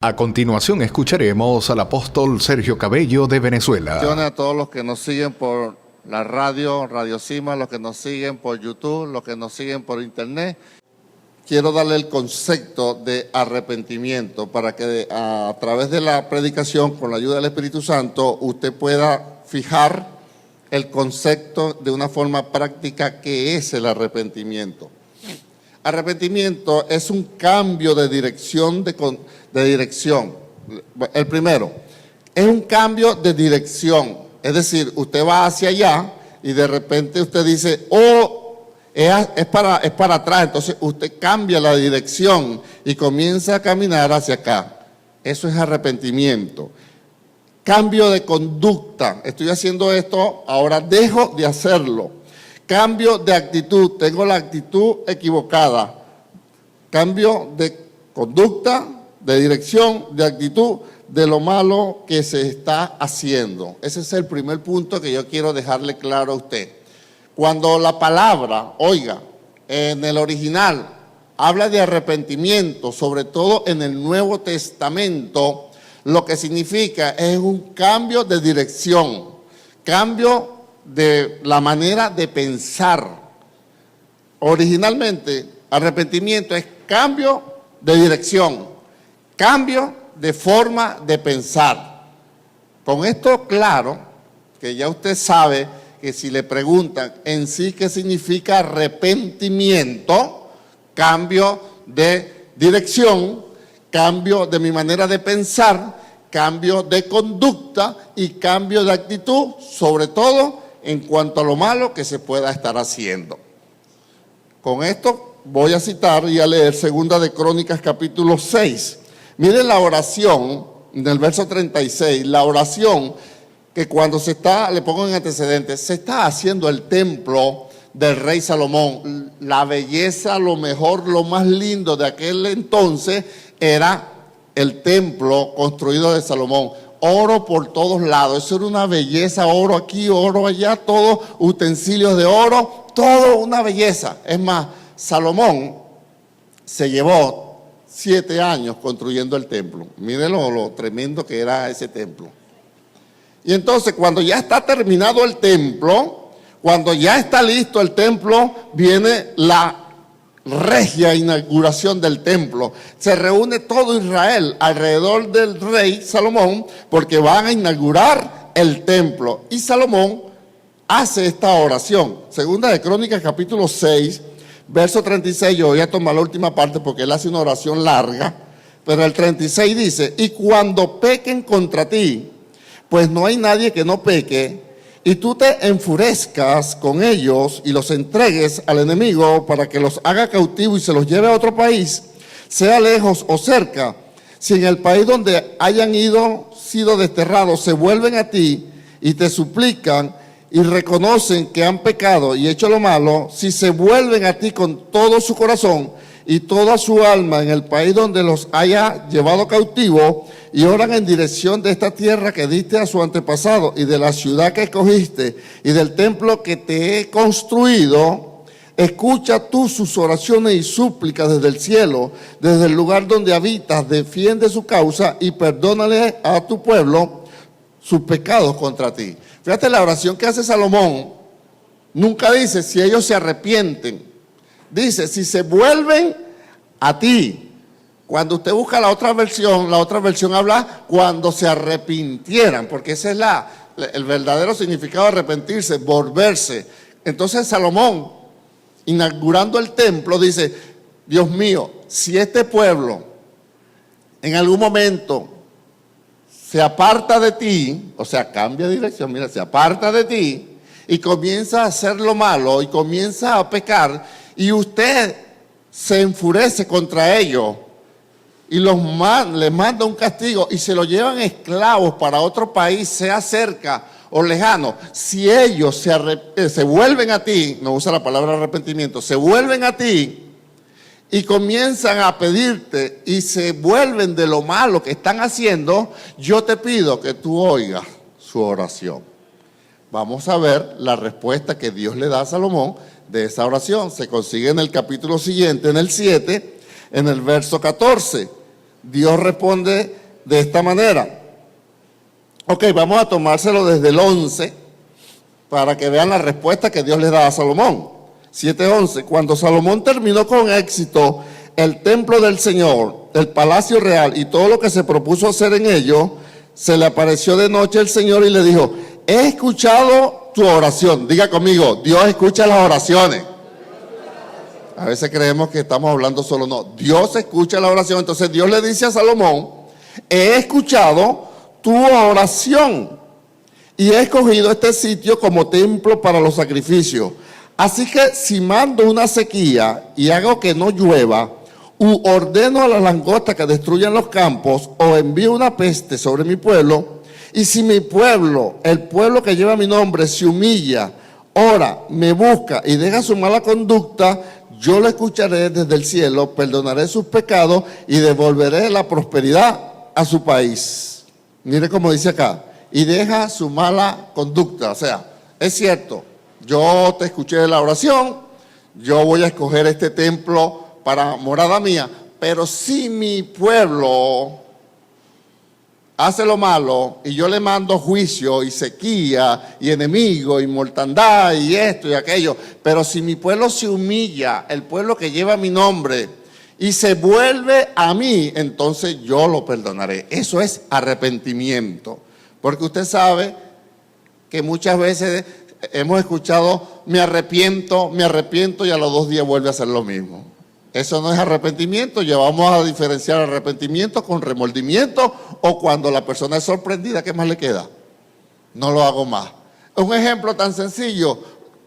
A continuación escucharemos al apóstol Sergio Cabello de Venezuela. A todos los que nos siguen por la radio, Radio Cima, los que nos siguen por YouTube, los que nos siguen por internet. Quiero darle el concepto de arrepentimiento para que a través de la predicación, con la ayuda del Espíritu Santo, usted pueda fijar el concepto de una forma práctica que es el arrepentimiento. Arrepentimiento es un cambio de dirección, de dirección. El primero, es un cambio de dirección. Es decir, usted va hacia allá y de repente usted dice, es para atrás. Entonces usted cambia la dirección y comienza a caminar hacia acá. Eso es arrepentimiento. Cambio de conducta. Estoy haciendo esto, ahora dejo de hacerlo. Cambio de actitud, tengo la actitud equivocada. Cambio de conducta, de dirección, de actitud, de lo malo que se está haciendo. Ese es el primer punto que yo quiero dejarle claro a usted. Cuando la palabra, oiga, en el original, habla de arrepentimiento, sobre todo en el Nuevo Testamento, lo que significa es un cambio de dirección, cambio de la manera de pensar. Originalmente, arrepentimiento es cambio de dirección, cambio de forma de pensar. Con esto claro, que ya usted sabe que si le preguntan en sí qué significa arrepentimiento, cambio de dirección, cambio de mi manera de pensar, cambio de conducta y cambio de actitud, sobre todo en cuanto a lo malo que se pueda estar haciendo. Con esto voy a citar y a leer 2 de Crónicas capítulo 6. Miren la oración del verso 36, la oración que cuando se está, le pongo en antecedentes, se está haciendo el templo del rey Salomón. La belleza, lo mejor, lo más lindo de aquel entonces era el templo construido de Salomón. Oro por todos lados, eso era una belleza, oro aquí, oro allá, todos utensilios de oro, todo una belleza. Es más, Salomón se llevó 7 años construyendo el templo. Miren lo tremendo que era ese templo. Y entonces cuando ya está terminado el templo, cuando ya está listo el templo, viene la regia inauguración del templo. Se reúne todo Israel alrededor del rey Salomón porque van a inaugurar el templo. Y Salomón hace esta oración. 2 de Crónicas capítulo 6, verso 36. Yo voy a tomar la última parte porque él hace una oración larga. Pero el 36 dice, y cuando pequen contra ti, pues no hay nadie que no peque, y tú te enfurezcas con ellos y los entregues al enemigo para que los haga cautivos y se los lleve a otro país, sea lejos o cerca, si en el país donde hayan sido desterrados se vuelven a ti y te suplican y reconocen que han pecado y hecho lo malo, si se vuelven a ti con todo su corazón y toda su alma en el país donde los haya llevado cautivo, y oran en dirección de esta tierra que diste a su antepasado y de la ciudad que escogiste y del templo que te he construido, escucha tú sus oraciones y súplicas desde el cielo, desde el lugar donde habitas, defiende su causa y perdónale a tu pueblo sus pecados contra ti. Fíjate la oración que hace Salomón, nunca dice si ellos se arrepienten, dice si se vuelven a ti. Cuando usted busca la otra versión habla cuando se arrepintieran, porque ese es el verdadero significado de arrepentirse, volverse. Entonces Salomón, inaugurando el templo, dice, Dios mío, si este pueblo en algún momento se aparta de ti, o sea, cambia de dirección, mira, se aparta de ti y comienza a hacer lo malo y comienza a pecar, y usted se enfurece contra ellos, y les manda un castigo y se lo llevan esclavos para otro país, sea cerca o lejano. Si ellos se vuelven a ti, no usa la palabra arrepentimiento, se vuelven a ti y comienzan a pedirte y se vuelven de lo malo que están haciendo, yo te pido que tú oigas su oración. Vamos a ver la respuesta que Dios le da a Salomón de esa oración. Se consigue en el capítulo siguiente, en el 7, en el verso 14. Dios responde de esta manera. Ok, vamos a tomárselo desde el 11 para que vean la respuesta que Dios le da a Salomón. 7:11. Cuando Salomón terminó con éxito el templo del Señor, el palacio real y todo lo que se propuso hacer en ello, se le apareció de noche el Señor y le dijo: he escuchado tu oración. Diga conmigo, Dios escucha las oraciones. A veces creemos que estamos hablando solo, no. Dios escucha la oración. Entonces Dios le dice a Salomón: he escuchado tu oración y he escogido este sitio como templo para los sacrificios. Así que si mando una sequía y hago que no llueva, u ordeno a las langostas que destruyan los campos, o envío una peste sobre mi pueblo, y si mi pueblo, el pueblo que lleva mi nombre, se humilla, ora, me busca y deja su mala conducta, yo lo escucharé desde el cielo, perdonaré sus pecados y devolveré la prosperidad a su país. Mire cómo dice acá, y deja su mala conducta. O sea, es cierto, yo te escuché la oración, yo voy a escoger este templo para morada mía, pero si mi pueblo hace lo malo y yo le mando juicio y sequía y enemigo y mortandad y esto y aquello, pero si mi pueblo se humilla, el pueblo que lleva mi nombre, y se vuelve a mí, entonces yo lo perdonaré. Eso es arrepentimiento, porque usted sabe que muchas veces hemos escuchado: me arrepiento y a los 2 días vuelve a hacer lo mismo. Eso no es arrepentimiento. Ya vamos a diferenciar arrepentimiento con remordimiento, o cuando la persona es sorprendida, ¿qué más le queda? No lo hago más. Un ejemplo tan sencillo: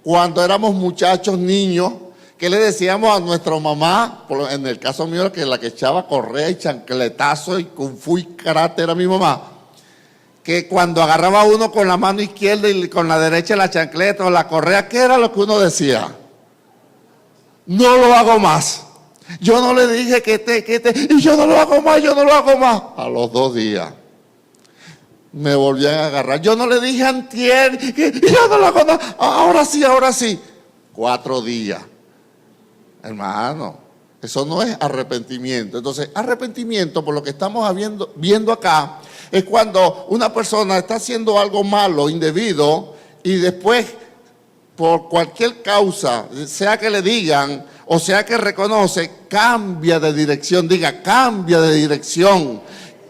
cuando éramos muchachos, niños, ¿qué le decíamos a nuestra mamá? En el caso mío, que la que echaba correa y chancletazo y kung fu y karate era mi mamá. Que cuando agarraba uno con la mano izquierda y con la derecha la chancleta o la correa, ¿qué era lo que uno decía? No lo hago más. Yo no le dije y yo no lo hago más, yo no lo hago más. A los 2 días me volvían a agarrar. Yo no le dije antier, y yo no lo hago más. Ahora sí. 4 días. Hermano, eso no es arrepentimiento. Entonces, arrepentimiento, por lo que estamos viendo acá, es cuando una persona está haciendo algo malo, indebido, y después, por cualquier causa, sea que le digan o sea que reconoce, cambia de dirección. Diga, cambia de dirección.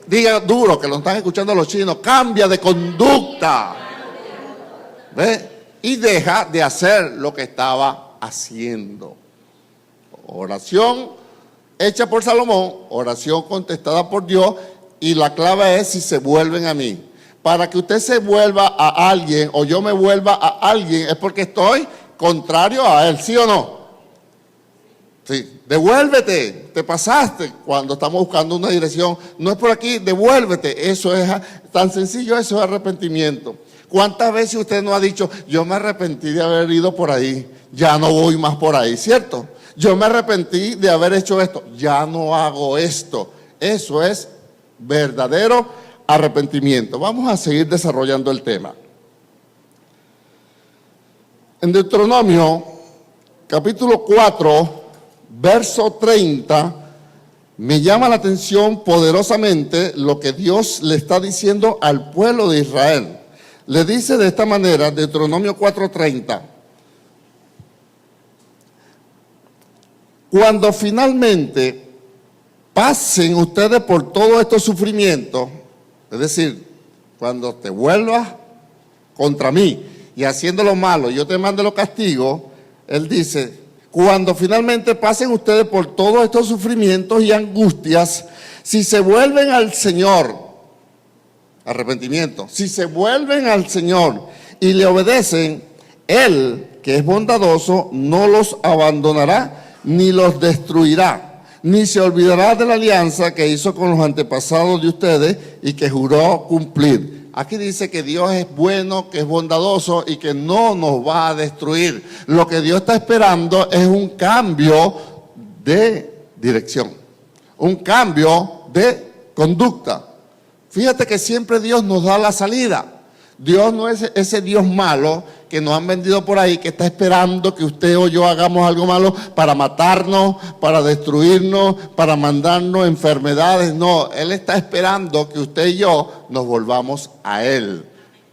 Diga duro, que lo están escuchando los chinos, cambia de conducta. ¿Ve? Y deja de hacer lo que estaba haciendo. Oración hecha por Salomón, oración contestada por Dios, y la clave es: si se vuelven a mí. Para que usted se vuelva a alguien o yo me vuelva a alguien, es porque estoy contrario a él, ¿sí o no? Sí, devuélvete, te pasaste. Cuando estamos buscando una dirección, no es por aquí, devuélvete. Eso es tan sencillo, eso es arrepentimiento. ¿Cuántas veces usted no ha dicho: yo me arrepentí de haber ido por ahí, ya no voy más por ahí, ¿cierto? Yo me arrepentí de haber hecho esto, ya no hago esto. Eso es verdadero arrepentimiento. Vamos a seguir desarrollando el tema. En Deuteronomio, capítulo 4, verso 30, me llama la atención poderosamente lo que Dios le está diciendo al pueblo de Israel. Le dice de esta manera, Deuteronomio 4:30: cuando finalmente pasen ustedes por todos estos sufrimientos, es decir, cuando te vuelvas contra mí y haciendo lo malo, yo te mando los castigos, él dice: cuando finalmente pasen ustedes por todos estos sufrimientos y angustias, si se vuelven al Señor, arrepentimiento, si se vuelven al Señor y le obedecen, Él, que es bondadoso, no los abandonará ni los destruirá, ni se olvidará de la alianza que hizo con los antepasados de ustedes y que juró cumplir. Aquí dice que Dios es bueno, que es bondadoso y que no nos va a destruir. Lo que Dios está esperando es un cambio de dirección, un cambio de conducta. Fíjate que siempre Dios nos da la salida. Dios no es ese Dios malo que nos han vendido por ahí, que está esperando que usted o yo hagamos algo malo para matarnos, para destruirnos, para mandarnos enfermedades. No, Él está esperando que usted y yo nos volvamos a Él.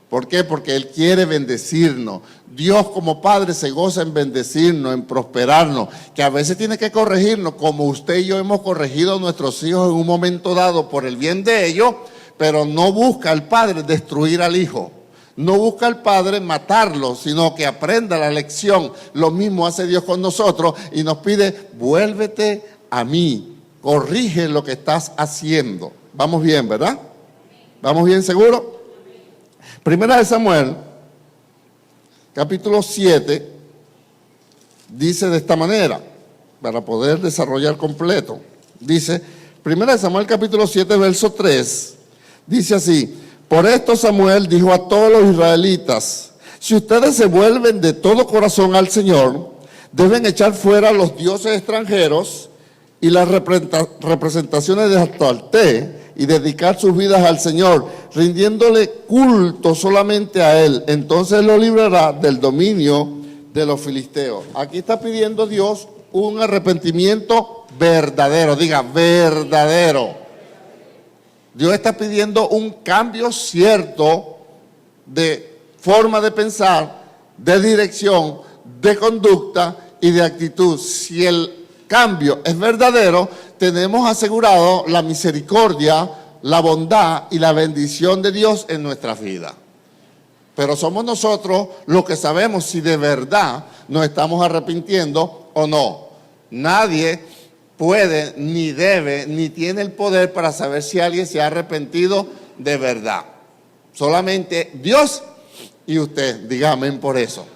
¿Por qué? Porque Él quiere bendecirnos. Dios como Padre se goza en bendecirnos, en prosperarnos, que a veces tiene que corregirnos, como usted y yo hemos corregido a nuestros hijos en un momento dado por el bien de ellos, pero no busca el Padre destruir al hijo. No busca el Padre matarlo, sino que aprenda la lección. Lo mismo hace Dios con nosotros y nos pide, vuélvete a mí, corrige lo que estás haciendo. Vamos bien, ¿verdad? ¿Vamos bien seguro? Primera de Samuel, capítulo 7, dice de esta manera, para poder desarrollar completo. Dice, Primera de Samuel, capítulo 7, verso 3, dice así: por esto Samuel dijo a todos los israelitas, si ustedes se vuelven de todo corazón al Señor, deben echar fuera los dioses extranjeros y las representaciones de Astarté, y dedicar sus vidas al Señor, rindiéndole culto solamente a Él. Entonces lo librará del dominio de los filisteos. Aquí está pidiendo Dios un arrepentimiento verdadero. Diga, verdadero. Dios está pidiendo un cambio cierto de forma de pensar, de dirección, de conducta y de actitud. Si el cambio es verdadero, tenemos asegurado la misericordia, la bondad y la bendición de Dios en nuestras vidas. Pero somos nosotros los que sabemos si de verdad nos estamos arrepintiendo o no. Nadie puede, ni debe, ni tiene el poder para saber si alguien se ha arrepentido de verdad. Solamente Dios y usted. Diga amén por eso.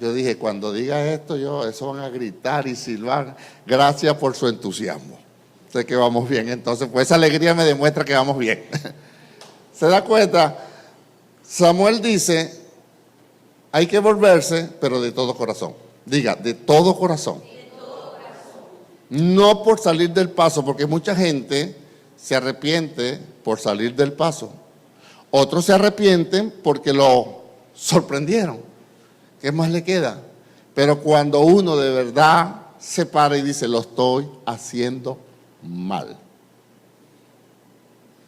Yo dije, cuando diga esto, eso van a gritar y silbar. Gracias por su entusiasmo. Sé que vamos bien. Entonces, pues esa alegría me demuestra que vamos bien. ¿Se da cuenta? Samuel dice, hay que volverse, pero de todo corazón. Diga, de todo corazón. De todo corazón. No por salir del paso, porque mucha gente se arrepiente por salir del paso. Otros se arrepienten porque lo sorprendieron. ¿Qué más le queda? Pero cuando uno de verdad se para y dice, lo estoy haciendo mal.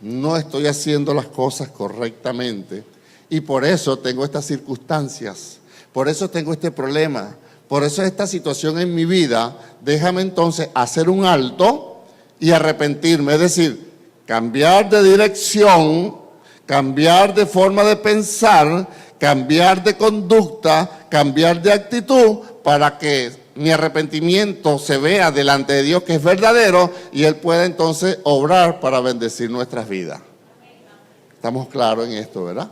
No estoy haciendo las cosas correctamente. Y por eso tengo estas circunstancias. Por eso tengo este problema. Por eso esta situación en mi vida. Déjame entonces hacer un alto y arrepentirme. Es decir, cambiar de dirección, cambiar de forma de pensar, cambiar de conducta, cambiar de actitud, para que mi arrepentimiento se vea delante de Dios que es verdadero y Él pueda entonces obrar para bendecir nuestras vidas. ¿Estamos claros en esto, verdad?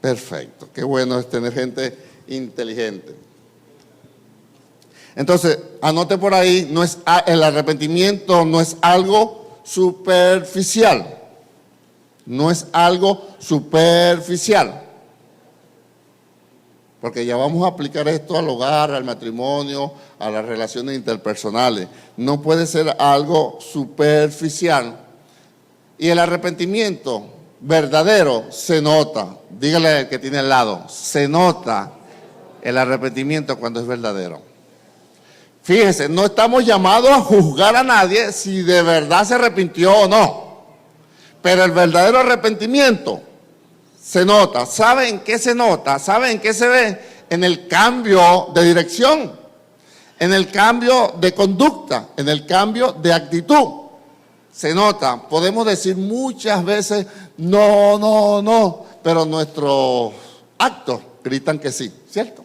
Perfecto. Qué bueno es tener gente inteligente. Entonces, anote por ahí, el arrepentimiento no es algo superficial. No es algo superficial. Porque ya vamos a aplicar esto al hogar, al matrimonio, a las relaciones interpersonales. No puede ser algo superficial. Y el arrepentimiento verdadero se nota. Dígale al que tiene al lado, se nota el arrepentimiento cuando es verdadero. Fíjese, no estamos llamados a juzgar a nadie si de verdad se arrepintió o no. Pero el verdadero arrepentimiento se nota. ¿Saben qué se nota? ¿Saben qué se ve? En el cambio de dirección, en el cambio de conducta, en el cambio de actitud. Se nota. Podemos decir muchas veces no, no, no, pero nuestros actos gritan que sí, ¿cierto?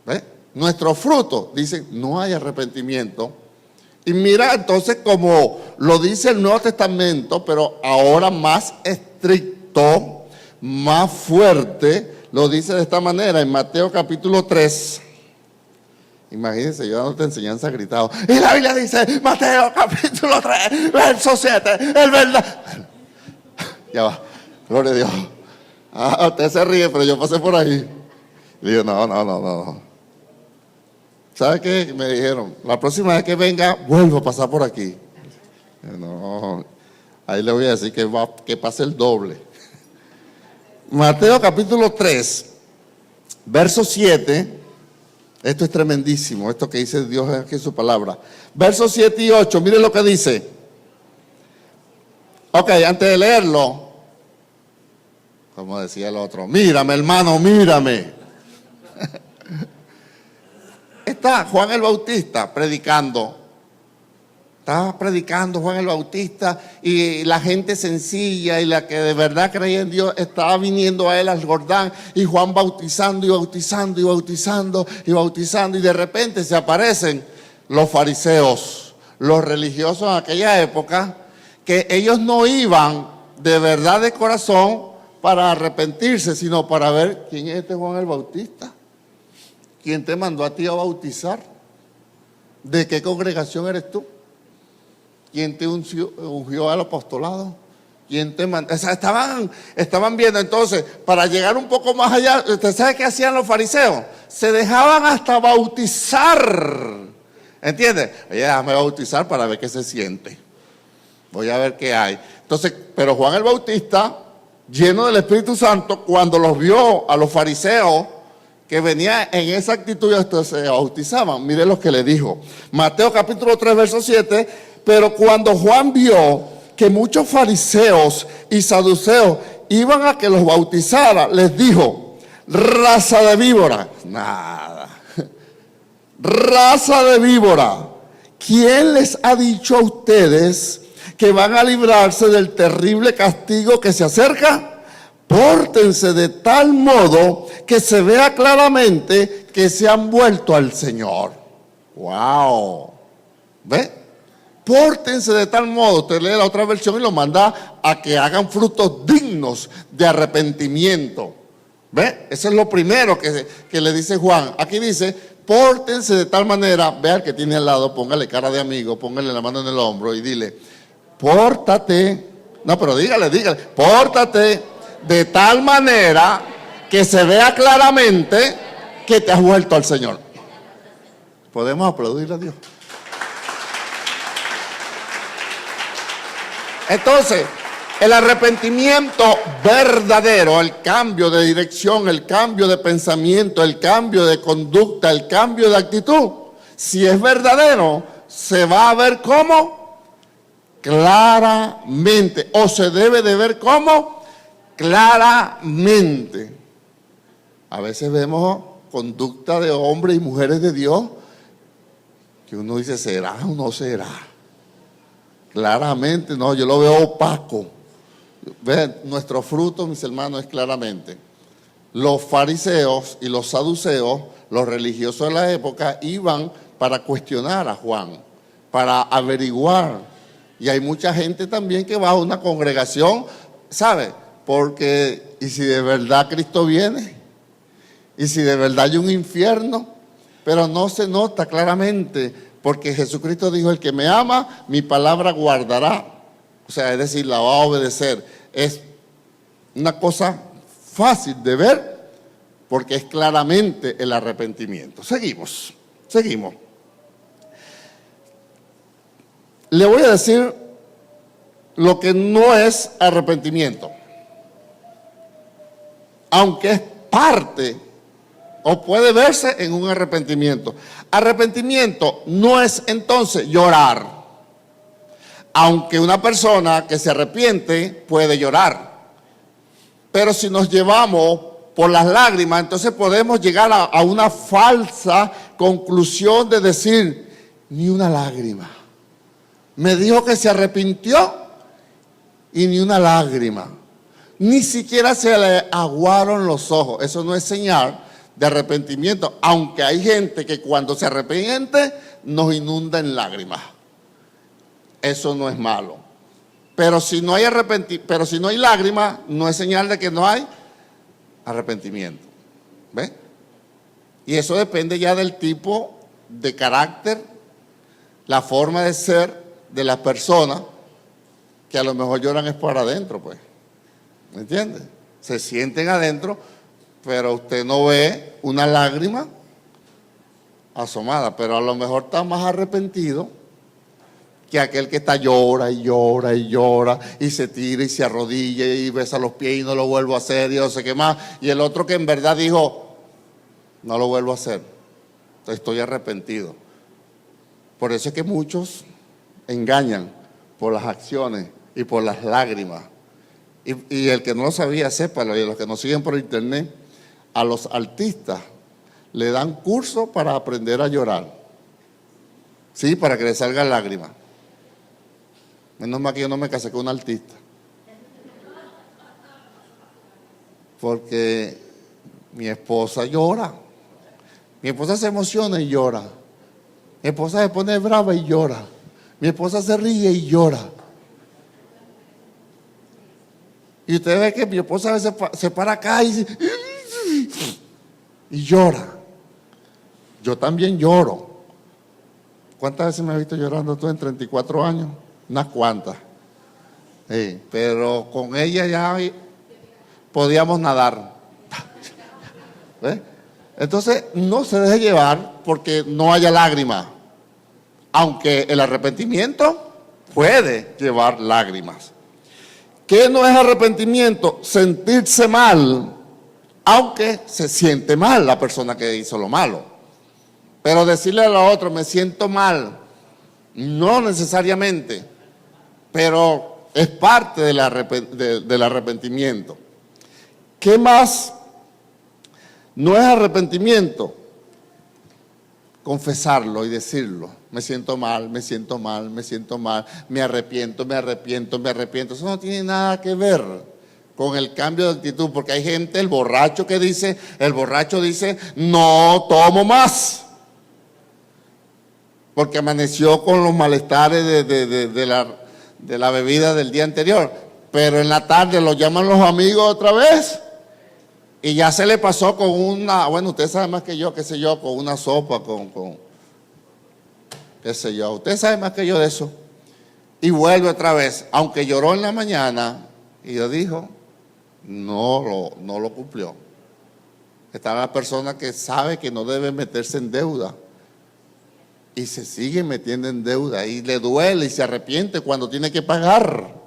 ¿Ve? Nuestros frutos dicen no hay arrepentimiento. Y mira entonces como lo dice el Nuevo Testamento, pero ahora más estricto, más fuerte, lo dice de esta manera en Mateo capítulo 3. Imagínense, yo dándote enseñanza gritado. Y la Biblia dice, Mateo capítulo 3, verso 7, el verdad. Ya va, gloria a Dios. Usted se ríe, pero yo pasé por ahí. Y digo, no. ¿Sabe qué? Me dijeron, la próxima vez que venga, vuelvo a pasar por aquí. No, ahí le voy a decir que pase el doble. Mateo capítulo 3, verso 7. Esto es tremendísimo, esto que dice Dios aquí en su palabra. Versos 7 y 8, miren lo que dice. Ok, antes de leerlo, como decía el otro, mírame hermano, mírame. Está Juan el Bautista predicando. Estaba predicando Juan el Bautista y la gente sencilla y la que de verdad creía en Dios estaba viniendo a él al Jordán y Juan bautizando y bautizando y bautizando y bautizando y de repente se aparecen los fariseos, los religiosos en aquella época, que ellos no iban de verdad de corazón para arrepentirse, sino para ver quién es este Juan el Bautista, quién te mandó a ti a bautizar, de qué congregación eres tú. ¿Quién te ungió al apostolado? ¿Quién te mandó? O sea, estaban viendo. Entonces, para llegar un poco más allá, ¿usted sabe qué hacían los fariseos? Se dejaban hasta bautizar. ¿Entiendes? Oye, déjame bautizar para ver qué se siente. Voy a ver qué hay. Entonces, pero Juan el Bautista, lleno del Espíritu Santo, cuando los vio a los fariseos que venían en esa actitud, se bautizaban. Mire lo que le dijo. Mateo capítulo 3, verso 7. Pero cuando Juan vio que muchos fariseos y saduceos iban a que los bautizara, les dijo, raza de víbora. Nada. Raza de víbora. ¿Quién les ha dicho a ustedes que van a librarse del terrible castigo que se acerca? Pórtense de tal modo que se vea claramente que se han vuelto al Señor. ¡Wow! ¿Ve? Pórtense de tal modo, usted lee la otra versión y lo manda a que hagan frutos dignos de arrepentimiento. ¿Ve? Eso es lo primero que le dice Juan. Aquí dice, pórtense de tal manera, vea al que tiene al lado, póngale cara de amigo, póngale la mano en el hombro y dile, pórtate, no, pero dígale, pórtate de tal manera que se vea claramente que te has vuelto al Señor. ¿Podemos aplaudir a Dios? Entonces, el arrepentimiento verdadero, el cambio de dirección, el cambio de pensamiento, el cambio de conducta, el cambio de actitud, si es verdadero, se va a ver como claramente, o se debe de ver como claramente. A veces vemos conducta de hombres y mujeres de Dios que uno dice, ¿será o no será? Claramente, no, yo lo veo opaco. Ven, nuestro fruto, mis hermanos, es claramente. Los fariseos y los saduceos, los religiosos de la época, iban para cuestionar a Juan, para averiguar. Y hay mucha gente también que va a una congregación, ¿sabe? Porque, ¿y si de verdad Cristo viene? ¿Y si de verdad hay un infierno? Pero no se nota claramente. Porque Jesucristo dijo, el que me ama, mi palabra guardará. O sea, es decir, la va a obedecer. Es una cosa fácil de ver porque es claramente el arrepentimiento. Seguimos. Le voy a decir lo que no es arrepentimiento. Aunque es parte o puede verse en un arrepentimiento. Arrepentimiento no es entonces llorar. Aunque una persona que se arrepiente puede llorar. Pero si nos llevamos por las lágrimas, entonces podemos llegar a una falsa conclusión de decir, ni una lágrima. Me dijo que se arrepintió y ni una lágrima. Ni siquiera se le aguaron los ojos. Eso no es señal de arrepentimiento, aunque hay gente que cuando se arrepiente nos inunda en lágrimas. Eso no es malo. Pero si no hay lágrimas, no es señal de que no hay arrepentimiento. ¿Ve? Y eso depende ya del tipo de carácter, la forma de ser de las personas que a lo mejor lloran es por adentro, pues. ¿Me entiende? Se sienten adentro, pero usted no ve una lágrima asomada, pero a lo mejor está más arrepentido que aquel que está llora y llora y llora y se tira y se arrodilla y besa los pies y no lo vuelvo a hacer y no sé qué más. Y el otro que en verdad dijo, no lo vuelvo a hacer, estoy arrepentido. Por eso es que muchos engañan por las acciones y por las lágrimas. Y el que no lo sabía, sépalo, y los que nos siguen por internet, a los artistas le dan curso para aprender a llorar. Sí, para que le salgan lágrimas. Menos mal que yo no me casé con un artista. Porque mi esposa llora. Mi esposa se emociona y llora. Mi esposa se pone brava y llora. Mi esposa se ríe y llora. Y usted ve que mi esposa a veces se para acá y llora. Yo también lloro. ¿Cuántas veces me has visto llorando tú en 34 años? Unas cuantas. Sí, pero con ella ya podíamos nadar. ¿Ves? Entonces, no se deje llevar porque no haya lágrimas. Aunque el arrepentimiento puede llevar lágrimas. ¿Qué no es arrepentimiento? Sentirse mal, aunque se siente mal la persona que hizo lo malo. Pero decirle a la otra, me siento mal, no necesariamente, pero es parte del arrepentimiento. ¿Qué más no es arrepentimiento? Confesarlo y decirlo. Me siento mal, me siento mal, me siento mal, me arrepiento, me arrepiento, me arrepiento. Eso no tiene nada que ver con el cambio de actitud, porque hay gente, el borracho dice, no tomo más. Porque amaneció con los malestares de la bebida del día anterior. Pero en la tarde lo llaman los amigos otra vez. Y ya se le pasó con una, bueno, usted sabe más que yo, qué sé yo, con una sopa, qué sé yo. Usted sabe más que yo de eso. Y vuelve otra vez, aunque lloró en la mañana, y yo dijo, no lo cumplió. Está la persona que sabe que no debe meterse en deuda. Y se sigue metiendo en deuda, y le duele y se arrepiente cuando tiene que pagar.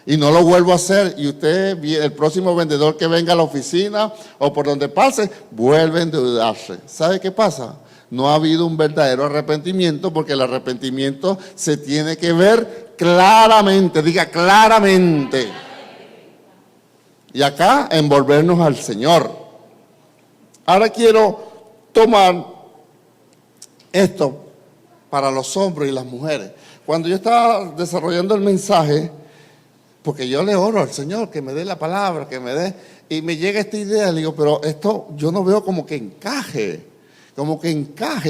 Y no lo vuelvo a hacer. Y usted, el próximo vendedor que venga a la oficina o por donde pase, vuelve a endeudarse. ¿Sabe qué pasa? No ha habido un verdadero arrepentimiento, porque el arrepentimiento se tiene que ver claramente, diga claramente. Y acá, envolvernos al Señor. Ahora quiero tomar esto para los hombres y las mujeres. Cuando yo estaba desarrollando el mensaje, porque yo le oro al Señor que me dé la palabra, que me dé, y me llega esta idea, le digo, pero esto yo no veo como que encaje,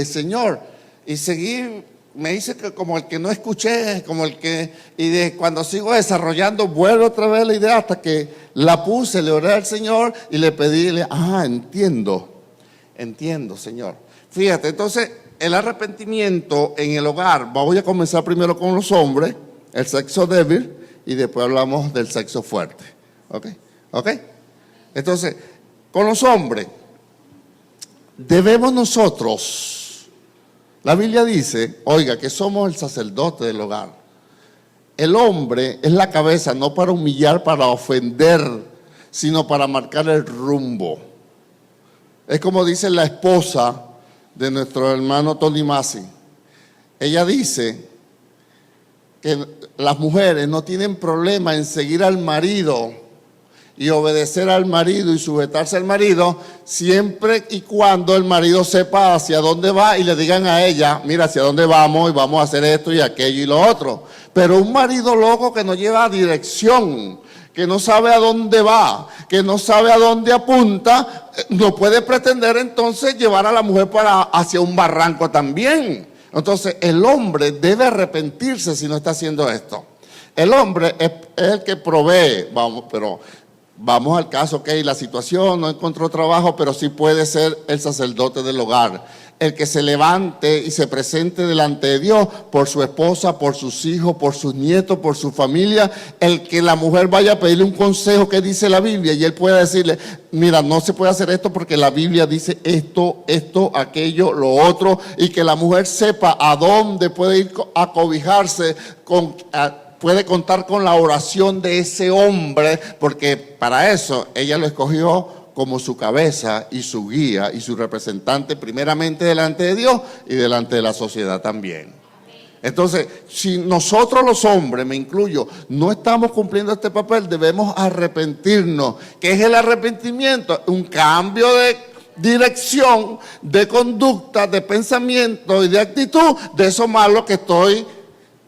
Señor. Y seguí, me hice como el que no escuché, como el que, cuando sigo desarrollando, vuelvo otra vez la idea hasta que la puse, le oré al Señor y le pedí, entiendo, Señor. Fíjate, entonces, el arrepentimiento en el hogar, voy a comenzar primero con los hombres, el sexo débil, y después hablamos del sexo fuerte. ¿Ok? Entonces, con los hombres, debemos nosotros, la Biblia dice, oiga, que somos el sacerdote del hogar. El hombre es la cabeza, no para humillar, para ofender, sino para marcar el rumbo. Es como dice la esposa de nuestro hermano Tony Masi. Ella dice que las mujeres no tienen problema en seguir al marido y obedecer al marido y sujetarse al marido, siempre y cuando el marido sepa hacia dónde va y le digan a ella, mira, hacia dónde vamos y vamos a hacer esto y aquello y lo otro. Pero un marido loco que no lleva dirección, que no sabe a dónde va, que no sabe a dónde apunta, no puede pretender entonces llevar a la mujer hacia un barranco también. Entonces el hombre debe arrepentirse si no está haciendo esto. El hombre es el que provee, vamos al caso, la situación, no encontró trabajo, pero sí puede ser el sacerdote del hogar. el que se levante y se presente delante de Dios por su esposa, por sus hijos, por sus nietos, por su familia, el que la mujer vaya a pedirle un consejo que dice la Biblia y él pueda decirle, mira, no se puede hacer esto porque la Biblia dice esto, aquello, lo otro, y que la mujer sepa a dónde puede ir a cobijarse, puede contar con la oración de ese hombre, porque para eso ella lo escogió como su cabeza y su guía y su representante, primeramente delante de Dios y delante de la sociedad también. Entonces, si nosotros los hombres, me incluyo, no estamos cumpliendo este papel, debemos arrepentirnos. ¿Qué es el arrepentimiento? Un cambio de dirección, de conducta, de pensamiento y de actitud de eso malo que estoy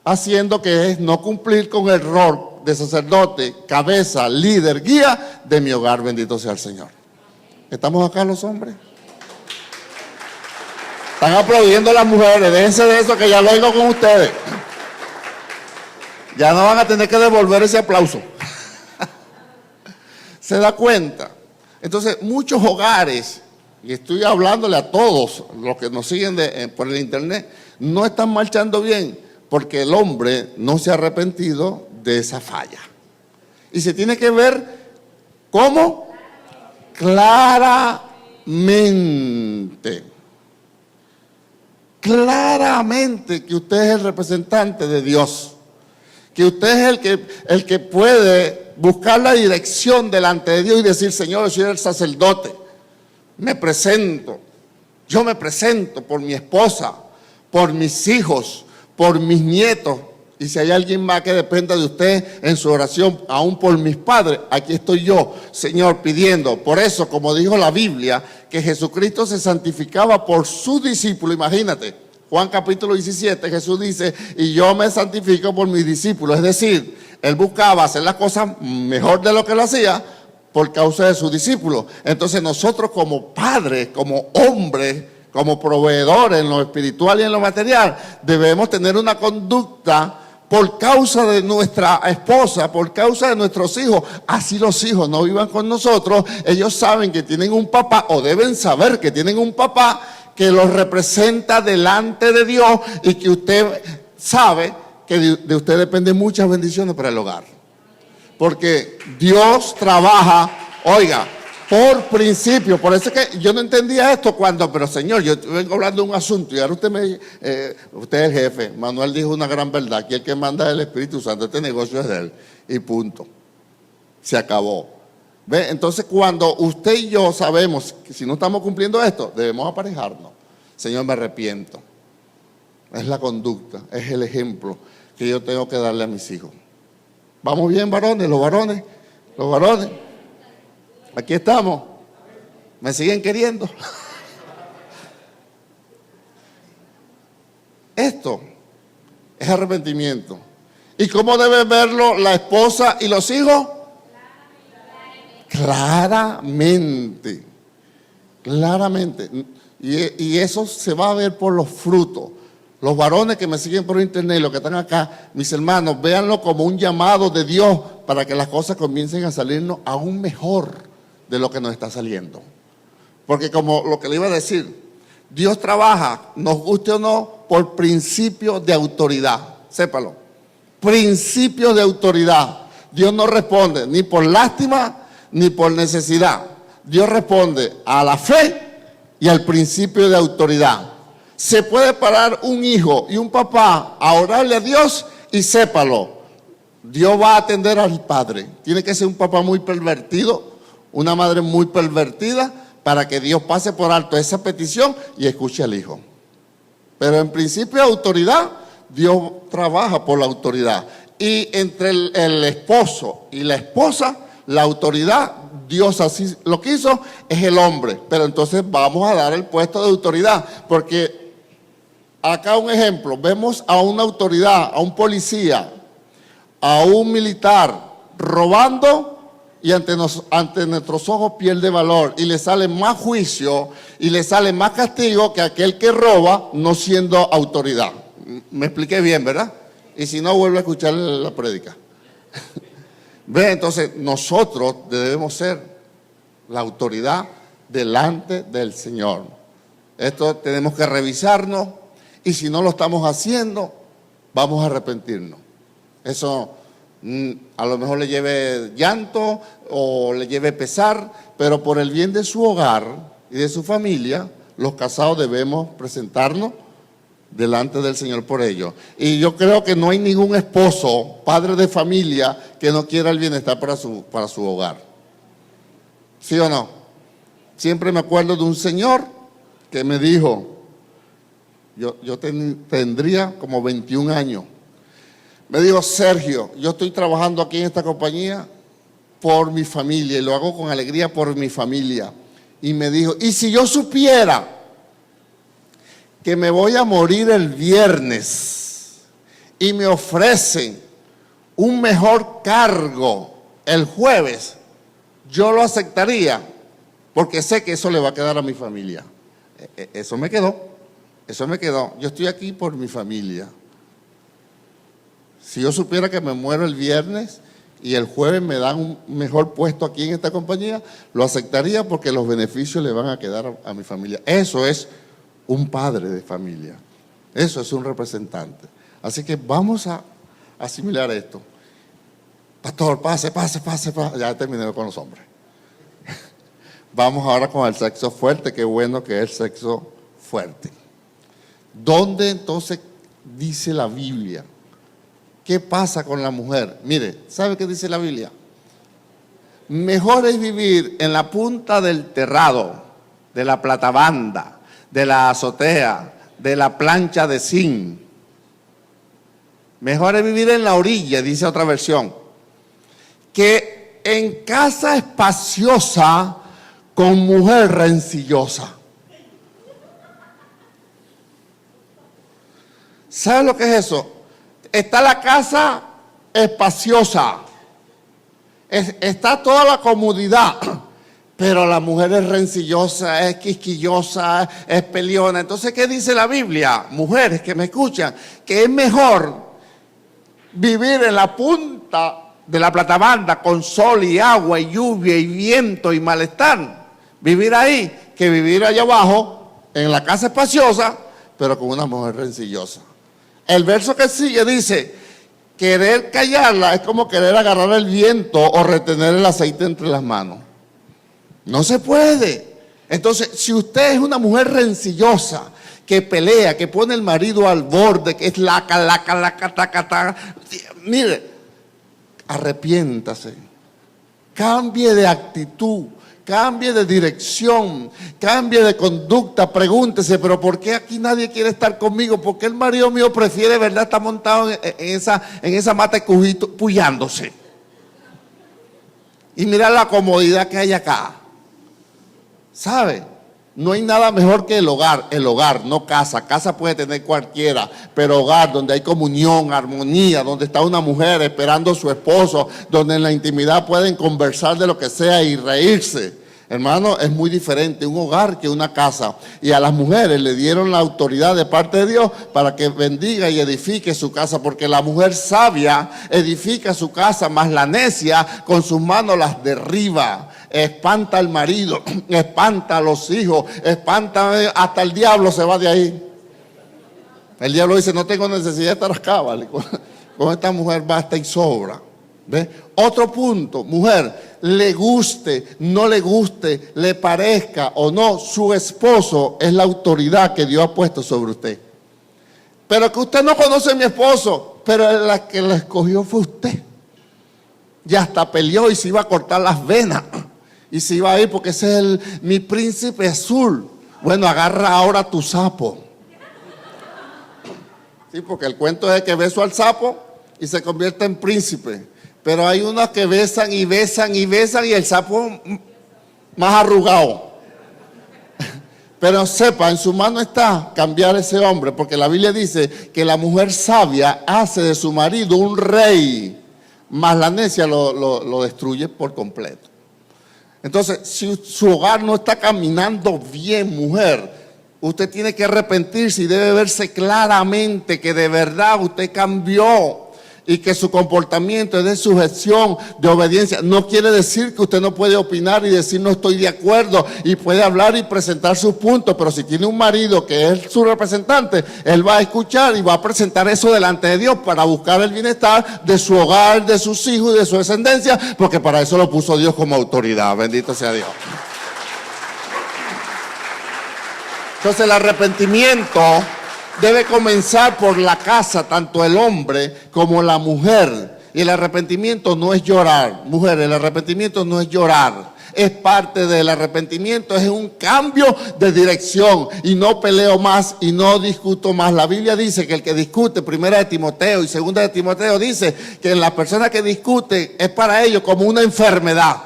haciendo, que es no cumplir con el rol de sacerdote, cabeza, líder, guía de mi hogar. Bendito sea el Señor. ¿Estamos acá los hombres? Están aplaudiendo las mujeres, déjense de eso que ya lo oigo con ustedes. Ya no van a tener que devolver ese aplauso. ¿Se da cuenta? Entonces, muchos hogares, y estoy hablándole a todos los que nos siguen por el internet, no están marchando bien porque el hombre no se ha arrepentido de esa falla. Y se tiene que ver cómo claramente que usted es el representante de Dios, que usted es el que puede buscar la dirección delante de Dios y decir, Señor, yo soy el sacerdote, yo me presento por mi esposa, por mis hijos, por mis nietos. Y si hay alguien más que dependa de usted en su oración, aún por mis padres, aquí estoy yo, Señor, pidiendo. Por eso, como dijo la Biblia, que Jesucristo se santificaba por sus discípulos. Imagínate, Juan capítulo 17, Jesús dice, y yo me santifico por mis discípulos. Es decir, él buscaba hacer las cosas mejor de lo que lo hacía por causa de sus discípulos. Entonces nosotros como padres, como hombres, como proveedores en lo espiritual y en lo material, debemos tener una conducta por causa de nuestra esposa, por causa de nuestros hijos. Así los hijos no vivan con nosotros, ellos saben que tienen un papá, o deben saber que tienen un papá que los representa delante de Dios, y que usted sabe que de usted dependen muchas bendiciones para el hogar. Porque Dios trabaja, oiga, por principio. Por eso es que yo no entendía esto pero Señor, yo vengo hablando de un asunto y ahora usted usted es el jefe. Manuel dijo una gran verdad, que el que manda es el Espíritu Santo, este negocio es de él, y punto. Se acabó. ¿Ve? Entonces, cuando usted y yo sabemos que si no estamos cumpliendo esto, debemos aparejarnos. Señor, me arrepiento. Es la conducta, es el ejemplo que yo tengo que darle a mis hijos. ¿Vamos bien, varones? Los varones. Aquí estamos. ¿Me siguen queriendo? Esto es arrepentimiento. ¿Y cómo debe verlo la esposa y los hijos? Claramente. Y eso se va a ver por los frutos. Los varones que me siguen por internet, los que están acá, mis hermanos, véanlo como un llamado de Dios para que las cosas comiencen a salirnos aún mejor de lo que nos está saliendo. Porque como lo que le iba a decir, Dios trabaja, nos guste o no, por principios de autoridad. Sépalo. Principios de autoridad. Dios no responde ni por lástima ni por necesidad. Dios responde a la fe y al principio de autoridad. Se puede parar un hijo y un papá a orarle a Dios y sépalo, Dios va a atender al padre. Tiene que ser un papá muy pervertido, una madre muy pervertida, para que Dios pase por alto esa petición y escuche al hijo. Pero en principio de autoridad, Dios trabaja por la autoridad. Y entre el esposo y la esposa, la autoridad, Dios así lo quiso, es el hombre. Pero entonces vamos a dar el puesto de autoridad, porque acá un ejemplo, vemos a una autoridad, a un policía, a un militar robando, y ante nuestros ojos pierde valor y le sale más juicio y le sale más castigo que aquel que roba no siendo autoridad. Me expliqué bien, ¿verdad? Y si no, vuelvo a escuchar la prédica. ¿Ve? Entonces nosotros debemos ser la autoridad delante del Señor. Esto tenemos que revisarnos y si no lo estamos haciendo, vamos a arrepentirnos. Eso a lo mejor le lleve llanto o le lleve pesar, pero por el bien de su hogar y de su familia, los casados debemos presentarnos delante del Señor por ello. Y yo creo que no hay ningún esposo, padre de familia, que no quiera el bienestar para su hogar. ¿Sí o no? Siempre me acuerdo de un señor que me dijo, yo tendría como 21 años, me dijo: Sergio, yo estoy trabajando aquí en esta compañía por mi familia y lo hago con alegría por mi familia. Y me dijo, y si yo supiera que me voy a morir el viernes y me ofrecen un mejor cargo el jueves, yo lo aceptaría, porque sé que eso le va a quedar a mi familia. Eso me quedó. Yo estoy aquí por mi familia. Si yo supiera que me muero el viernes y el jueves me dan un mejor puesto aquí en esta compañía, lo aceptaría porque los beneficios le van a quedar a mi familia. Eso es un padre de familia. Eso es un representante. Así que vamos a asimilar esto. Pastor, pase. Ya terminé con los hombres. Vamos ahora con el sexo fuerte. Qué bueno que es el sexo fuerte. ¿Dónde entonces dice la Biblia? ¿Qué pasa con la mujer? Mire, ¿sabe qué dice la Biblia? Mejor es vivir en la punta del terrado, de la platabanda, de la azotea, de la plancha de zinc. Mejor es vivir en la orilla, dice otra versión, que en casa espaciosa con mujer rencillosa. ¿Sabe lo que es eso? Está la casa espaciosa, está toda la comodidad, pero la mujer es rencillosa, es quisquillosa, es peleona. Entonces, ¿qué dice la Biblia? Mujeres que me escuchan, que es mejor vivir en la punta de la platabanda con sol y agua y lluvia y viento y malestar, vivir ahí, que vivir allá abajo en la casa espaciosa, pero con una mujer rencillosa. El verso que sigue dice, querer callarla es como querer agarrar el viento o retener el aceite entre las manos. No se puede. Entonces, si usted es una mujer rencillosa, que pelea, que pone el marido al borde, que es laca, mire, arrepiéntase, cambie de actitud, cambie de dirección, cambie de conducta, pregúntese, pero ¿por qué aquí nadie quiere estar conmigo? ¿Por qué el marido mío prefiere, verdad, estar montado en esa mata de cujito, puyándose? Y mira la comodidad que hay acá. ¿Sabe? No hay nada mejor que el hogar, no casa. Casa puede tener cualquiera, pero hogar donde hay comunión, armonía, donde está una mujer esperando a su esposo, donde en la intimidad pueden conversar de lo que sea y reírse. Hermano, es muy diferente un hogar que una casa. Y a las mujeres le dieron la autoridad de parte de Dios para que bendiga y edifique su casa, porque la mujer sabia edifica su casa, mas la necia con sus manos las derriba. Espanta al marido, espanta a los hijos, espanta, hasta el diablo se va de ahí. El diablo dice, no tengo necesidad de estar acá, ¿vale? Con esta mujer basta y sobra. ¿Ve? Otro punto, mujer, le guste, no le guste, le parezca o no, su esposo es la autoridad que Dios ha puesto sobre usted. Pero que usted no conoce a mi esposo, pero la que la escogió fue usted. Y hasta peleó y se iba a cortar las venas. Y se iba a ir porque ese es mi príncipe azul. Bueno, agarra ahora tu sapo. Sí, porque el cuento es que beso al sapo y se convierte en príncipe. Pero hay unos que besan y besan y besan y el sapo más arrugado. Pero sepa, en su mano está cambiar ese hombre, porque la Biblia dice que la mujer sabia hace de su marido un rey, mas la necia lo destruye por completo. Entonces, si su hogar no está caminando bien, mujer, usted tiene que arrepentirse y debe verse claramente que de verdad usted cambió y que su comportamiento es de sujeción, de obediencia. No quiere decir que usted no puede opinar y decir no estoy de acuerdo y puede hablar y presentar sus puntos, pero si tiene un marido que es su representante, él va a escuchar y va a presentar eso delante de Dios para buscar el bienestar de su hogar, de sus hijos y de su descendencia, porque para eso lo puso Dios como autoridad. Bendito sea Dios. Entonces el arrepentimiento debe comenzar por la casa, tanto el hombre como la mujer. Y el arrepentimiento no es llorar. Mujer, el arrepentimiento no es llorar. Es parte del arrepentimiento, es un cambio de dirección. Y no peleo más y no discuto más. La Biblia dice que el que discute, primera de Timoteo y segunda de Timoteo, dice que la persona que discute es para ellos como una enfermedad.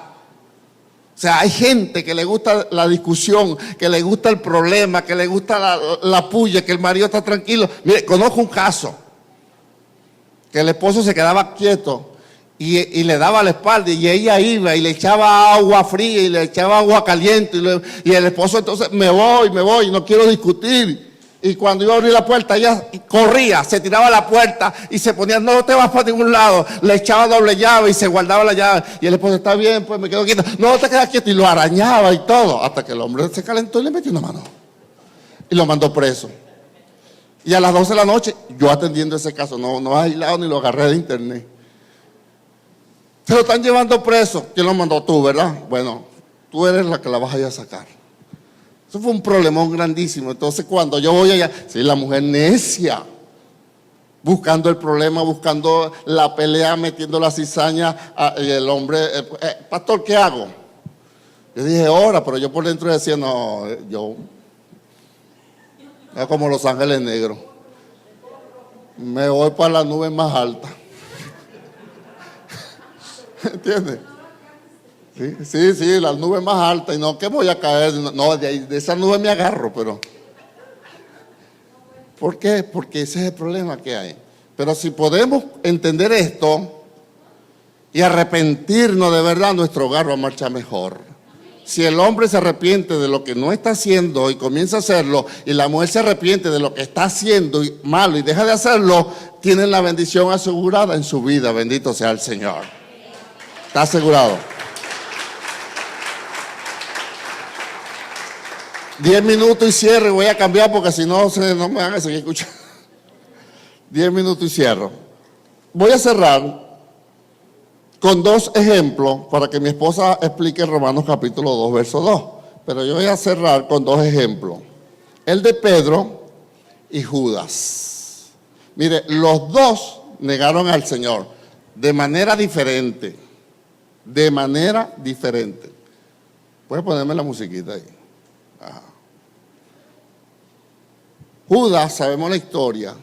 O sea, hay gente que le gusta la discusión, que le gusta el problema, que le gusta la puya, que el marido está tranquilo. Mire, conozco un caso, que el esposo se quedaba quieto y le daba la espalda y ella iba y le echaba agua fría y le echaba agua caliente y el esposo entonces me voy, no quiero discutir. Y cuando iba a abrir la puerta, ella corría, se tiraba a la puerta y se ponía, no te vas para ningún lado. Le echaba doble llave y se guardaba la llave. Y el esposo, está bien, pues me quedo quieto. No te quedas quieto. Y lo arañaba y todo. Hasta que el hombre se calentó y le metió una mano. Y lo mandó preso. Y a las 12 de la noche, yo atendiendo ese caso, no aislado ni lo agarré de internet. Se lo están llevando preso. ¿Quién lo mandó? Tú, ¿verdad? Bueno, tú eres la que la vas a ir a sacar. Eso fue un problemón grandísimo. Entonces cuando yo voy allá, sí, la mujer necia, buscando el problema, buscando la pelea, metiendo la cizaña, y el hombre, pastor, ¿qué hago? Yo dije, ora, pero yo por dentro decía, no, yo, es como los ángeles negros, me voy para la nube más alta. ¿Entiendes? Sí, la nube más alta, y no, que voy a caer, no, de esa nube me agarro, pero ¿por qué? Porque ese es el problema que hay. Pero si podemos entender esto y arrepentirnos de verdad, nuestro hogar va a marchar mejor. Si el hombre se arrepiente de lo que no está haciendo y comienza a hacerlo, y la mujer se arrepiente de lo que está haciendo malo y deja de hacerlo, tienen la bendición asegurada en su vida. Bendito sea el Señor. Está asegurado. 10 minutos y cierro, voy a cambiar porque si no, no me van a seguir escuchando. 10 minutos y cierro. Voy a cerrar con 2 ejemplos para que mi esposa explique Romanos capítulo 2, verso 2. Pero yo voy a cerrar con 2 ejemplos. El de Pedro y Judas. Mire, los dos negaron al Señor de manera diferente. De manera diferente. ¿Puedes ponerme la musiquita ahí? Ajá. Judas, sabemos la historia,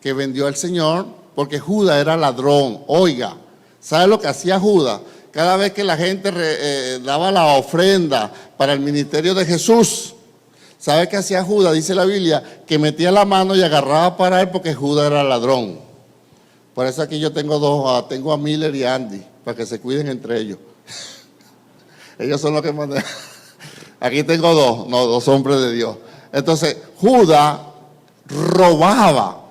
que vendió al Señor porque Judas era ladrón. Oiga, ¿sabe lo que hacía Judas? Cada vez que la gente daba la ofrenda para el ministerio de Jesús, ¿sabe qué hacía Judas? Dice la Biblia que metía la mano y agarraba para él porque Judas era ladrón. Por eso aquí yo tengo 2, tengo a Miller y Andy, para que se cuiden entre ellos. Ellos son los que mandan. Aquí tengo 2 hombres de Dios. Entonces, Judas robaba.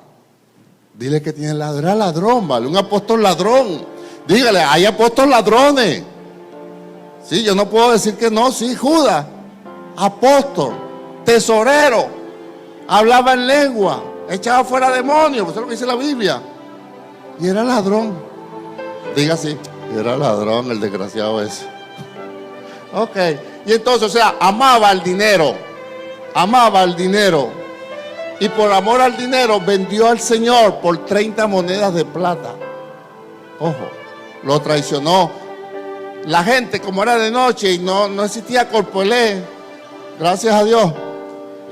Dile que tiene ladrón, era ladrón, ¿vale? Un apóstol ladrón. Dígale, hay apóstoles ladrones. Sí, yo no puedo decir que no, sí, Judas, apóstol, tesorero, hablaba en lengua, echaba fuera demonios, eso es lo que dice la Biblia. Y era ladrón. Diga así, era ladrón el desgraciado ese. Ok, y entonces, o sea, amaba el dinero. Y por amor al dinero vendió al Señor por 30 monedas de plata. Ojo, lo traicionó. La gente, como era de noche y no existía Corpoelé, gracias a Dios,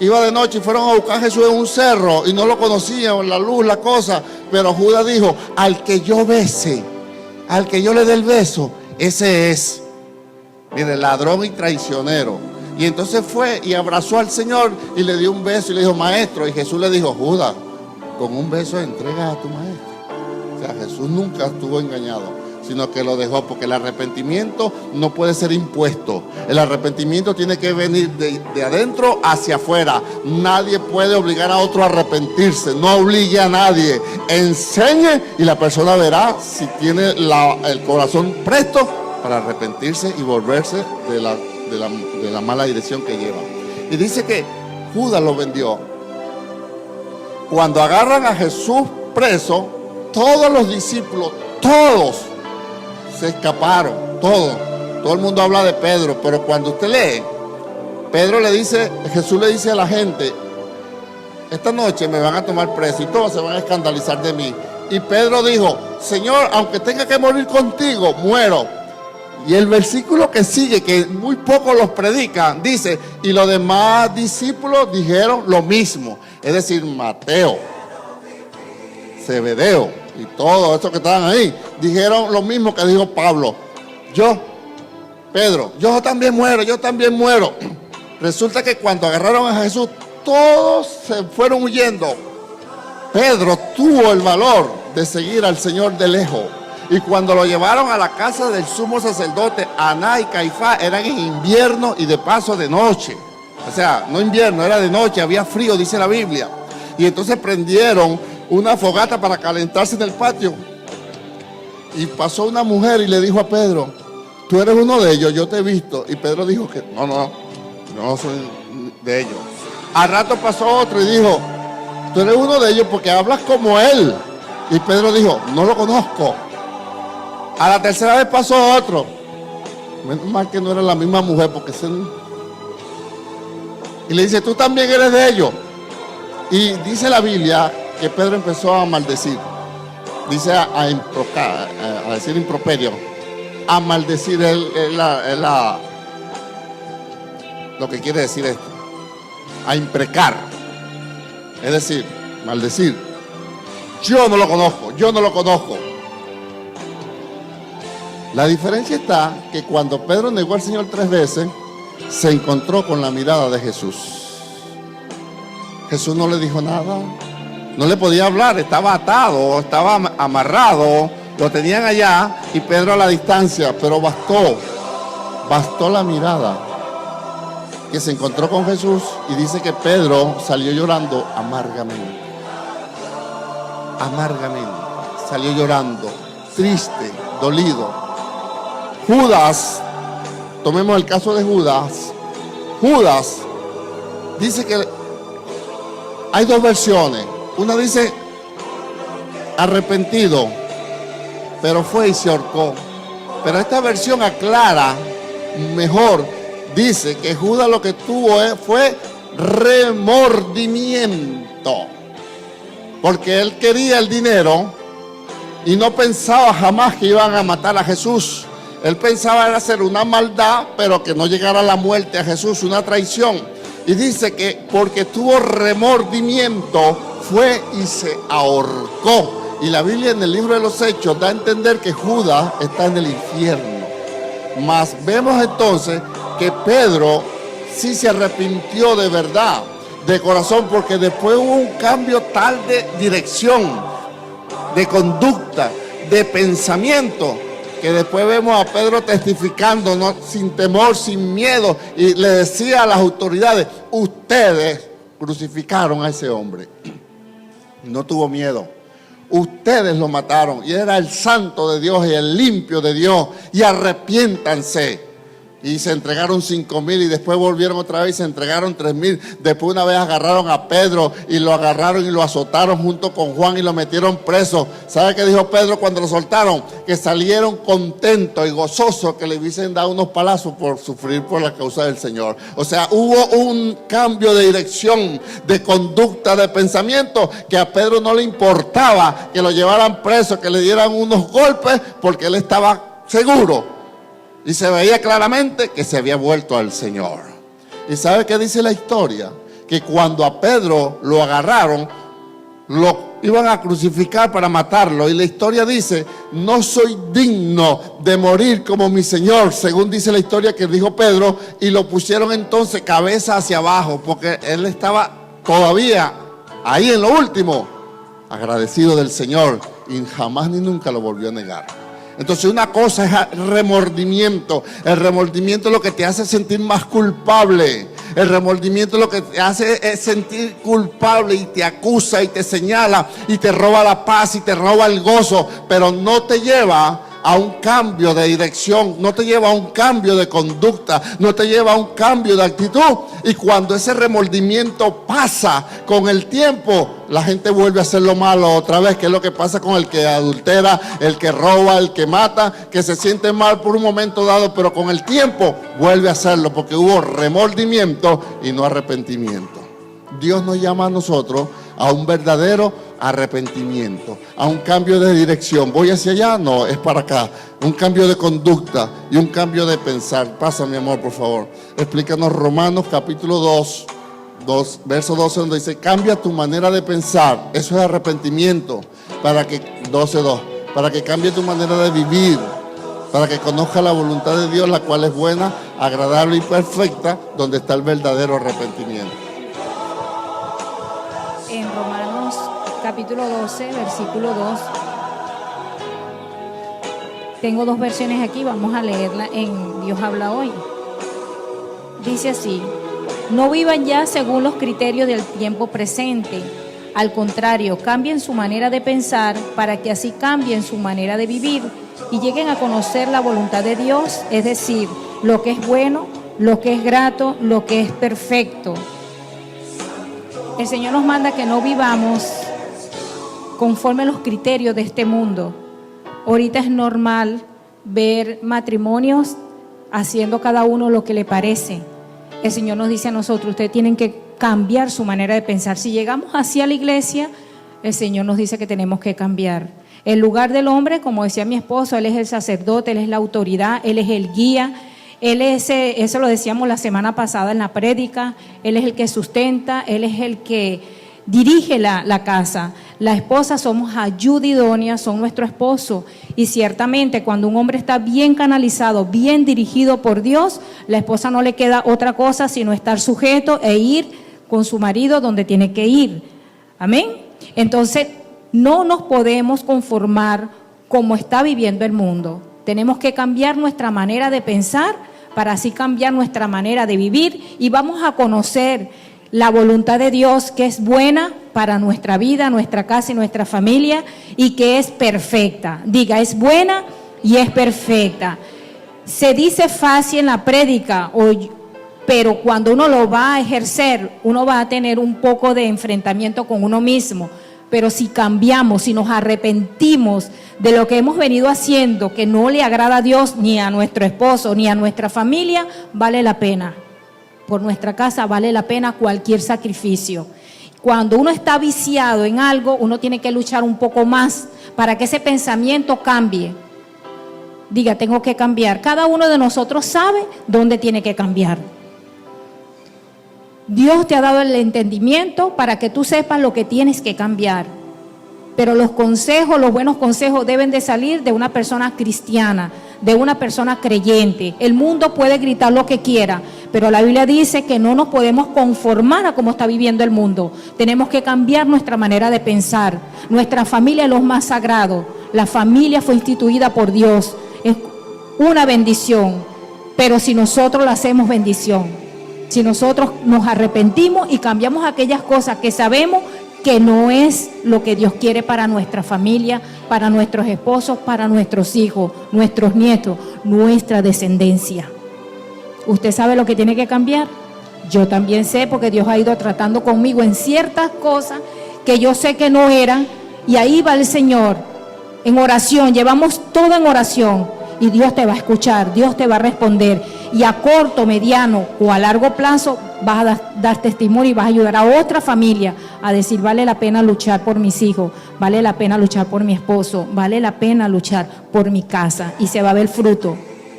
iba de noche y fueron a buscar a Jesús en un cerro y no lo conocían, la luz, la cosa. Pero Judas dijo, al que yo bese, al que yo le dé el beso, ese es. Mire, ladrón y traicionero. Y entonces fue y abrazó al Señor y le dio un beso y le dijo, maestro. Y Jesús le dijo, Judas, con un beso entregas a tu maestro. O sea, Jesús nunca estuvo engañado. sino que lo dejó, porque el arrepentimiento no puede ser impuesto. El arrepentimiento tiene que venir de adentro hacia afuera. Nadie puede obligar a otro a arrepentirse. No obligue a nadie. Enseñe y la persona verá si tiene el corazón presto para arrepentirse y volverse de la mala dirección que lleva. Y dice que Judas lo vendió. Cuando agarran a Jesús preso, todos los discípulos, todos se escaparon, todo el mundo habla de Pedro, pero cuando usted lee, Jesús le dice a la gente: esta noche me van a tomar preso y todos se van a escandalizar de mí. Y Pedro dijo: Señor, aunque tenga que morir contigo, muero. Y el versículo que sigue, que muy pocos los predican, dice: y los demás discípulos dijeron lo mismo. Es decir, Mateo, Zebedeo y todos estos que estaban ahí dijeron lo mismo que dijo Pablo. Pedro, yo también muero. Resulta que cuando agarraron a Jesús, todos se fueron huyendo. Pedro tuvo el valor de seguir al Señor de lejos. Y cuando lo llevaron a la casa del sumo sacerdote, Anás y Caifás, eran en invierno y de paso de noche. O sea, no invierno, era de noche, había frío, dice la Biblia. Y entonces prendieron una fogata para calentarse en el patio. Y pasó una mujer y le dijo a Pedro: tú eres uno de ellos, yo te he visto. Y Pedro dijo que no soy de ellos. Al rato pasó otro y dijo: tú eres uno de ellos porque hablas como él. Y Pedro dijo: no lo conozco. A la tercera vez pasó otro. Menos mal que no era la misma mujer, porque y le dice: tú también eres de ellos. Y dice la Biblia que Pedro empezó a maldecir. Dice a decir improperio. A maldecir lo que quiere decir esto. A imprecar. Es decir, maldecir. Yo no lo conozco. La diferencia está que cuando Pedro negó al Señor 3 veces, se encontró con la mirada de Jesús. Jesús no le dijo nada, no le podía hablar, estaba atado, estaba amarrado, lo tenían allá y Pedro a la distancia, pero bastó la mirada, que se encontró con Jesús, y dice que Pedro salió llorando amargamente, salió llorando, triste, dolido. Judas, tomemos el caso de Judas. Judas dice que hay 2 versiones. Una dice arrepentido, pero fue y se ahorcó. Pero esta versión aclara mejor. Dice que Judas lo que tuvo fue remordimiento, porque él quería el dinero y no pensaba jamás que iban a matar a Jesús. Él pensaba era hacer una maldad, pero que no llegara la muerte a Jesús, una traición. Y dice que porque tuvo remordimiento, fue y se ahorcó. Y la Biblia en el libro de los Hechos da a entender que Judas está en el infierno. Mas vemos entonces que Pedro sí se arrepintió de verdad, de corazón, porque después hubo un cambio tal de dirección, de conducta, de pensamiento, que después vemos a Pedro testificando, ¿no? Sin temor, sin miedo, y le decía a las autoridades: ustedes crucificaron a ese hombre. No tuvo miedo. Ustedes lo mataron, y era el santo de Dios y el limpio de Dios, y arrepiéntanse. Y se entregaron 5,000 y después volvieron otra vez y se entregaron 3,000. Después una vez agarraron a Pedro y lo agarraron y lo azotaron junto con Juan y lo metieron preso. ¿Sabe qué dijo Pedro cuando lo soltaron? Que salieron contentos y gozosos, que le hubiesen dado unos palazos por sufrir por la causa del Señor. O sea, hubo un cambio de dirección, de conducta, de pensamiento, que a Pedro no le importaba que lo llevaran preso, que le dieran unos golpes, porque él estaba seguro. Y se veía claramente que se había vuelto al Señor. ¿Y sabe qué dice la historia? Que cuando a Pedro lo agarraron, lo iban a crucificar para matarlo. Y la historia dice: no soy digno de morir como mi Señor, según dice la historia que dijo Pedro. Y lo pusieron entonces cabeza hacia abajo, porque él estaba todavía ahí en lo último, agradecido del Señor, y jamás ni nunca lo volvió a negar. Entonces una cosa es el remordimiento. El remordimiento es lo que te hace sentir más culpable. El remordimiento lo que te hace es sentir culpable y te acusa y te señala y te roba la paz y te roba el gozo, pero no te lleva a un cambio de dirección, no te lleva a un cambio de conducta, no te lleva a un cambio de actitud. Y cuando ese remordimiento pasa con el tiempo, la gente vuelve a hacer lo malo otra vez, que es lo que pasa con el que adultera, el que roba, el que mata, que se siente mal por un momento dado, pero con el tiempo vuelve a hacerlo porque hubo remordimiento y no arrepentimiento. Dios nos llama a nosotros a un verdadero arrepentimiento, a un cambio de dirección. ¿Voy hacia allá? No, es para acá. Un cambio de conducta y un cambio de pensar. Pasa, mi amor, por favor. Explícanos Romanos capítulo 2, verso 12, donde dice, cambia tu manera de pensar. Eso es arrepentimiento. Para que, 12:2, para que cambie tu manera de vivir, para que conozca la voluntad de Dios, la cual es buena, agradable y perfecta, donde está el verdadero arrepentimiento. En Romanos capítulo 12, versículo 2. Tengo dos versiones aquí, vamos a leerla en Dios habla hoy. Dice así: no vivan ya según los criterios del tiempo presente. Al contrario, cambien su manera de pensar para que así cambien su manera de vivir y lleguen a conocer la voluntad de Dios, es decir, lo que es bueno, lo que es grato, lo que es perfecto. El Señor nos manda que no vivamos conforme a los criterios de este mundo. Ahorita es normal ver matrimonios haciendo cada uno lo que le parece. El Señor nos dice a nosotros, ustedes tienen que cambiar su manera de pensar. Si llegamos hacia la iglesia, el Señor nos dice que tenemos que cambiar. El lugar del hombre, como decía mi esposo, Él es el sacerdote, Él es la autoridad, Él es el guía. Él es, eso lo decíamos la semana pasada en la prédica, Él es el que sustenta, Él es el que dirige la casa. La esposa somos ayuda idónea, son nuestro esposo. Y ciertamente cuando un hombre está bien canalizado, bien dirigido por Dios, la esposa no le queda otra cosa sino estar sujeto e ir con su marido donde tiene que ir. Amén. Entonces no nos podemos conformar como está viviendo el mundo. Tenemos que cambiar nuestra manera de pensar para así cambiar nuestra manera de vivir y vamos a conocer la voluntad de Dios, que es buena para nuestra vida, nuestra casa y nuestra familia, y que es perfecta. Diga, es buena y es perfecta. Se dice fácil en la prédica, pero cuando uno lo va a ejercer, uno va a tener un poco de enfrentamiento con uno mismo. Pero si cambiamos, si nos arrepentimos de lo que hemos venido haciendo, que no le agrada a Dios, ni a nuestro esposo, ni a nuestra familia, vale la pena. Por nuestra casa vale la pena cualquier sacrificio. Cuando uno está viciado en algo, uno tiene que luchar un poco más para que ese pensamiento cambie. Diga, tengo que cambiar. Cada uno de nosotros sabe dónde tiene que cambiar. Dios te ha dado el entendimiento para que tú sepas lo que tienes que cambiar. Pero los consejos, los buenos consejos deben de salir de una persona cristiana, de una persona creyente. El mundo puede gritar lo que quiera, pero la Biblia dice que no nos podemos conformar a cómo está viviendo el mundo. Tenemos que cambiar nuestra manera de pensar. Nuestra familia es lo más sagrado. La familia fue instituida por Dios. Es una bendición, pero si nosotros la hacemos bendición. Si nosotros nos arrepentimos y cambiamos aquellas cosas que sabemos que no es lo que Dios quiere para nuestra familia, para nuestros esposos, para nuestros hijos, nuestros nietos, nuestra descendencia. ¿Usted sabe lo que tiene que cambiar? Yo también sé, porque Dios ha ido tratando conmigo en ciertas cosas que yo sé que no eran, y ahí va el Señor en oración. Llevamos todo en oración y Dios te va a escuchar, Dios te va a responder, y a corto, mediano o a largo plazo vas a dar testimonio y vas a ayudar a otra familia a decir, vale la pena luchar por mis hijos, vale la pena luchar por mi esposo, vale la pena luchar por mi casa, y se va a ver fruto.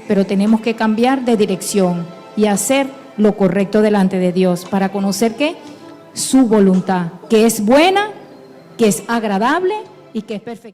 Pero tenemos que cambiar de dirección y hacer lo correcto delante de Dios para conocer que su voluntad, que es buena, que es agradable y que es perfecta.